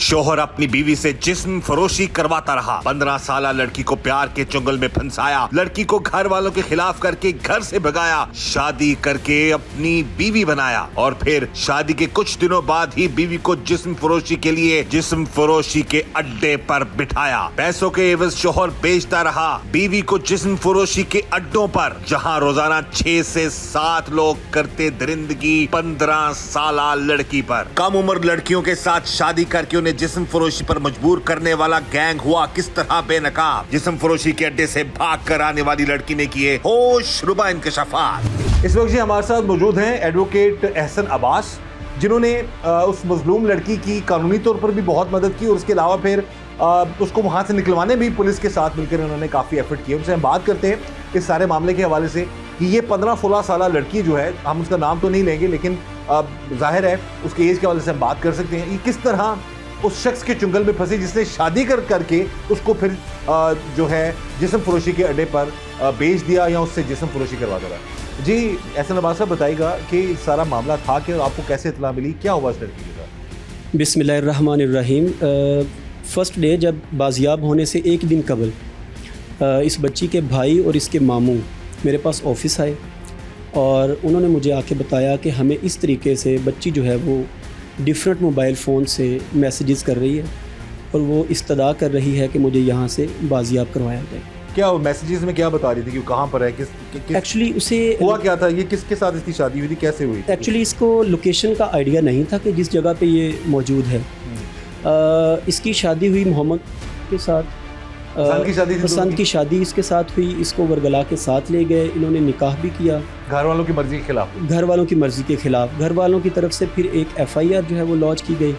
शोहर अपनी बीवी से जिस्म फरोशी करवाता रहा। 15 साल लड़की को प्यार के चुंगल में फंसाया, लड़की को घर वालों के खिलाफ करके घर से भगाया, शादी करके अपनी बीवी बनाया और फिर शादी के कुछ दिनों बाद ही बीवी को जिस्म फरोशी के लिए जिस्म फरोशी के अड्डे पर बिठाया। पैसों के एवज शोहर बेचता रहा बीवी को जिस्म फरोशी के अड्डों पर, जहां रोजाना 6 से 7 लोग करते दरिंदगी 15 साल लड़की पर। कम उम्र लड़कियों के साथ शादी करके उन्हें जिस्म फरोशी पर मजबूर करने वाला गैंग हुआ किस तरह बेनकाब। जिस्म फरोशी के अड्डे से भाग कर आने वाली लड़की ने किए होश रुबा इंकशाफात। इस वक्त जी हमारे साथ मौजूद हैं एडवोकेट एहसन अब्बास, जिन्होंने उस मजलूम लड़की की कानूनी तौर पर भी बहुत मदद की और उसके अलावा फिर उसको वहाँ से निकलवाने भी पुलिस के साथ मिलकर उन्होंने काफ़ी एफर्ट किए। उनसे हम बात करते हैं इस सारे मामले के हवाले से कि ये 15-16 साल लड़की जो है, हम उसका नाम तो नहीं लेंगे लेकिन जाहिर है उसके एज के हवाले से हम बात कर सकते हैं, ये किस तरह उस शख्स के चुंगल में फंसी जिसने शादी करके उसको फिर जो है जिस्म फरोशी के अड्डे पर बेच दिया या उससे जिस्म फरोशी करवा दिया। जी एहसन अब्बास साहब, बताइएगा कि सारा मामला था कि आपको कैसे इत्तला मिली, क्या हुआ इस लड़की के साथ? बिस्मिल्लाहिर्रहमानिर्रहीम। फ़र्स्ट डे जब बाजियाब होने से एक दिन कबल इस बच्ची के भाई और इसके मामू मेरे पास ऑफ़िस आए और उन्होंने मुझे आके बताया कि हमें इस तरीके से बच्ची जो है वो डिफरेंट मोबाइल फ़ोन से मैसेजेस कर रही है और वो इस्तदा कर रही है कि मुझे यहाँ से बाजियाब करवाया जाए। क्या वो मैसेजेस में क्या बता रही थी कि वो कहाँ पर है, किस एक्चुअली उसे हुआ क्या था, ये किसके साथ इसकी शादी हुई थी, कैसे हुई? एक्चुअली इसको लोकेशन का आइडिया नहीं था कि जिस जगह पे ये मौजूद है। इसकी शादी हुई मोहम्मद के साथ, पसंद की शादी इसके साथ हुई। इसको वरगला के साथ ले गए, इन्होंने निकाह भी किया घर वालों की मर्जी के खिलाफ। घर वालों की मर्ज़ी के ख़िलाफ़ घर वालों की तरफ से फिर एक FIR जो है वो लॉन्च की गई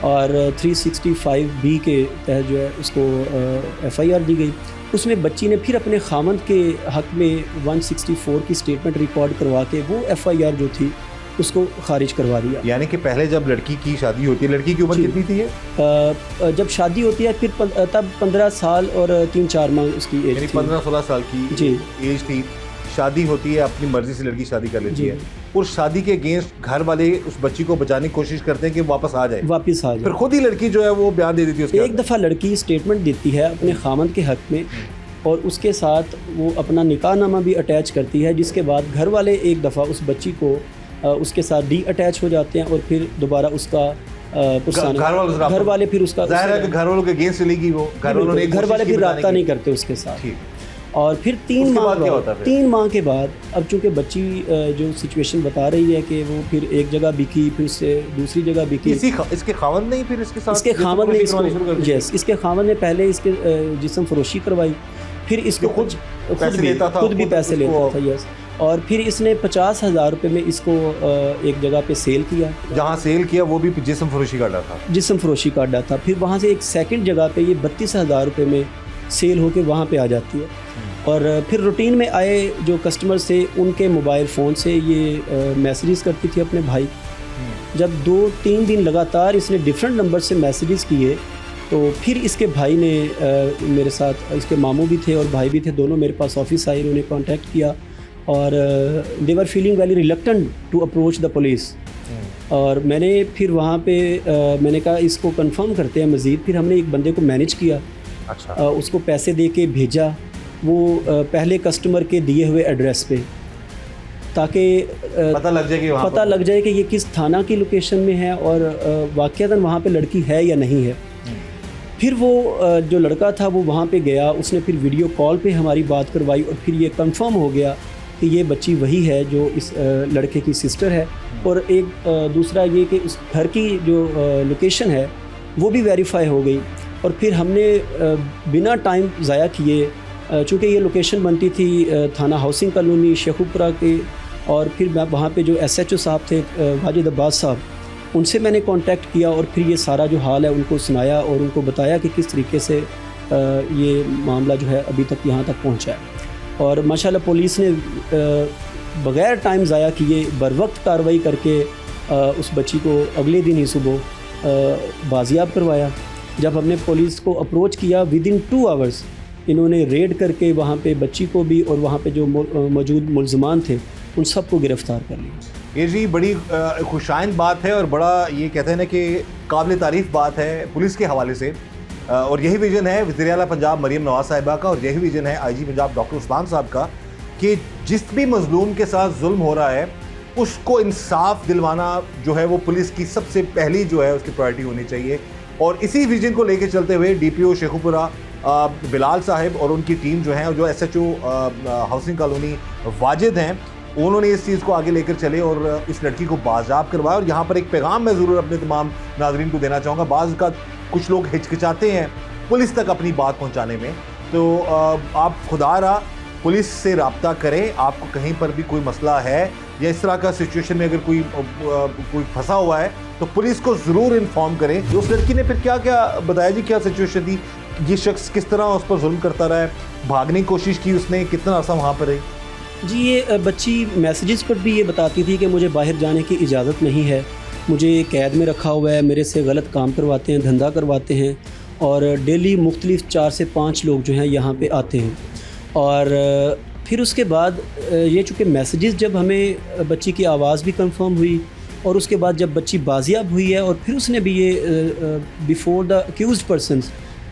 और 365B के तहत जो है उसको FIR दी गई। उसमें बच्ची ने फिर अपने खामद के हक़ में 164 की स्टेटमेंट रिकॉर्ड करवा के वो FIR जो थी उसको खारिज करवा दिया। यानी कि पहले जब लड़की की शादी होती है, लड़की की उम्र कितनी थी ये? जब शादी होती है फिर तब 15 साल और 3-4 माह उसकी एज थी। 15-16 साल की जी एज थी। शादी होती है, अपनी मर्जी से लड़की शादी कर लेती है और शादी के अगेंस्ट घर वाले उस बच्ची को बचाने की कोशिश करते हैं कि वापस आ जाए। फिर खुद ही लड़की जो है वो बयान दे देती है। उसके एक दफ़ा लड़की स्टेटमेंट देती है अपने खामद के हक़ में और उसके साथ वो अपना निकाहनामा भी अटैच करती है, जिसके बाद घर वाले एक दफ़ा उस बच्ची को उसके साथ अटैच हो जाते हैं और फिर दोबारा उसका घर वाले फिर उसका ज़ाहिर है कि घर वालों के अगेंस्ट चलेगी वो, घर वाले फिर रब्ता नहीं करते उसके साथ। और फिर 3 माह के बाद अब चूँकि बच्ची जो सिचुएशन बता रही है कि वो फिर एक जगह बिकी, फिर उससे दूसरी जगह बिकी। इसके खामद ने फिर इसके साथ इसके खामद ने इसके खामद ने पहले इसके जिस्म फरोशी करवाई, फिर इसको खुद भी पैसे लेता था। यस। और फिर इसने 50,000 रुपये में इसको एक जगह पे सेल किया। जहाँ सेल किया वो भी जिस्म फरोशी का अड्डा था। जिस्म फरोशी का अड्डा था। फिर वहाँ से एक सेकंड जगह पे ये 32,000 रुपये में सेल होके वहाँ पे आ जाती है और फिर रूटीन में आए जो कस्टमर्स थे उनके मोबाइल फ़ोन से ये मैसेजेस करती थी अपने भाई। जब 2-3 दिन लगातार इसने डिफरेंट नंबर से मैसेजेस किए तो फिर इसके भाई ने मेरे साथ, इसके मामू भी थे और भाई भी थे, दोनों मेरे पास ऑफिस आए, उन्होंने कांटेक्ट किया और they were feeling very reluctant to approach the police. और मैंने फिर वहाँ पे मैंने कहा इसको कंफर्म करते हैं मज़ीद। फिर हमने एक बंदे को मैनेज किया। अच्छा। उसको पैसे दे के भेजा वो पहले कस्टमर के दिए हुए एड्रेस पे, ताकि पता लग जाए कि ये किस थाना की लोकेशन में है और वाक़ईतन वहाँ पे लड़की है या नहीं है। फिर वो जो लड़का था वो वहाँ पे गया, उसने फिर वीडियो कॉल पे हमारी बात करवाई और फिर ये कंफर्म हो गया कि ये बच्ची वही है जो इस लड़के की सिस्टर है। और एक दूसरा ये कि उस घर की जो लोकेशन है वो भी वेरीफाई हो गई। और फिर हमने बिना टाइम ज़ाया किए, चूँकि ये लोकेशन बनती थी थाना हाउसिंग कॉलोनी शेखुपुरा के, और फिर मैं वहाँ पे जो SHO साहब थे वाजिद अब्बास साहब, उनसे मैंने कांटेक्ट किया और फिर ये सारा जो हाल है उनको सुनाया और उनको बताया कि किस तरीके से ये मामला जो है अभी तक यहाँ तक पहुँचा है। और माशाल्लाह पुलिस ने बग़ैर टाइम ज़ाया किए बर वक्त कार्रवाई करके उस बच्ची को अगले दिन ही सुबह बाजियाब करवाया। जब हमने पुलिस को अप्रोच किया विदिन 2 आवर्स इन्होंने रेड करके वहाँ पे बच्ची को भी और वहाँ पे जो मौजूद मुल्ज़मान थे उन सबको गिरफ़्तार कर लिया। یہ جی بڑی خوشائند بات ہے اور بڑا یہ کہتے ہیں نا کہ قابل تعریف بات ہے پولیس کے حوالے سے، اور یہی ویژن ہے وزیر اعلیٰ پنجاب مریم نواز صاحبہ کا، اور یہی ویژن ہے آئی جی پنجاب ڈاکٹر عثمان صاحب کا کہ جس بھی مظلوم کے ساتھ ظلم ہو رہا ہے اس کو انصاف دلوانا جو ہے وہ پولیس کی سب سے پہلی جو ہے اس کی پرائرٹی ہونی چاہیے۔ اور اسی ویژن کو لے کے چلتے ہوئے ڈی پی او شیخو پورہ بلال صاحب اور ان کی ٹیم جو ہیں، اور جو S H O housing colony Wajid ہیں، انہوں نے اس چیز کو آگے لے کر چلے اور اس لڑکی کو بازیاب کروایا۔ اور یہاں پر ایک پیغام میں ضرور اپنے تمام ناظرین کو دینا چاہوں گا، بعض کا کچھ لوگ ہچکچاتے ہیں پولیس تک اپنی بات پہنچانے میں، تو آپ خدا را پولیس سے رابطہ کریں۔ آپ کو کہیں پر بھی کوئی مسئلہ ہے یا اس طرح کا سچویشن میں اگر کوئی پھنسا ہوا ہے تو پولیس کو ضرور انفارم کریں۔ اس لڑکی نے پھر کیا کیا بتایا جی، کیا سچویشن تھی، یہ شخص کس طرح اس پر ظلم کرتا رہا ہے، بھاگنے کی کوشش کی اس نے، کتنا عرصہ وہاں پر رہی؟ جی یہ بچی میسیجز پر بھی یہ بتاتی تھی کہ مجھے باہر جانے کی اجازت نہیں ہے، مجھے قید میں رکھا ہوا ہے، میرے سے غلط کام کرواتے ہیں، دھندا کرواتے ہیں، اور ڈیلی مختلف 4 سے 5 لوگ جو ہیں یہاں پہ آتے ہیں۔ اور پھر اس کے بعد یہ چونکہ میسیجز جب ہمیں بچی کی آواز بھی کنفرم ہوئی، اور اس کے بعد جب بچی بازیاب ہوئی ہے، اور پھر اس نے بھی یہ بیفور دا اکیوزڈ پرسنس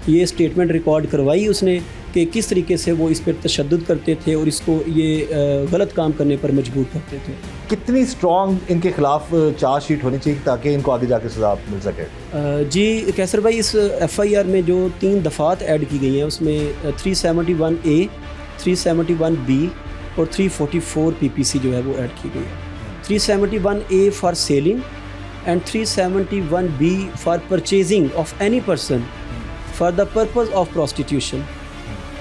یہ اسٹیٹمنٹ ریکارڈ کروائی اس نے کہ کس طریقے سے وہ اس پر تشدد کرتے تھے اور اس کو یہ غلط کام کرنے پر مجبور کرتے تھے۔ کتنی اسٹرانگ ان کے خلاف چارج شیٹ ہونی چاہیے تاکہ ان کو آگے جا کے سزا مل سکے؟ جی کیسر بھائی، اس ایف آئی آر میں جو 3 دفعات ایڈ کی گئی ہیں اس میں 371A 371B اور 344 PPC جو ہے وہ ایڈ کی گئی ہے۔ 371A for selling and 371B for purchasing of any person for the purpose of prostitution.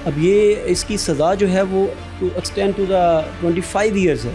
اب یہ اس کی سزا جو ہے وہ ایکسٹینڈ ٹو دا 25 ایئرز ہے،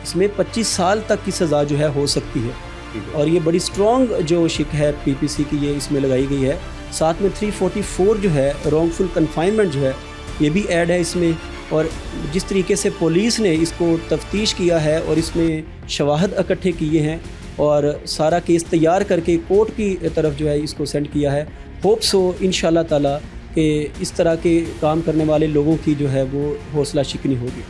اس میں 25 سال تک کی سزا جو ہے ہو سکتی ہے، اور یہ بڑی اسٹرانگ جو شک ہے پی پی سی کی یہ اس میں لگائی گئی ہے۔ ساتھ میں 344 جو ہے رانگ فل کنفائنمنٹ جو ہے یہ بھی ایڈ ہے اس میں، اور جس طریقے سے پولیس نے اس کو تفتیش کیا ہے اور اس میں شواہد اکٹھے کیے ہیں اور سارا کیس تیار کر کے کورٹ کی طرف جو ہے اس کو سینڈ کیا ہے، ہوپ سو انشاءاللہ تعالیٰ کہ اس طرح کے کام کرنے والے لوگوں کی جو ہے وہ حوصلہ شکنی ہوگی۔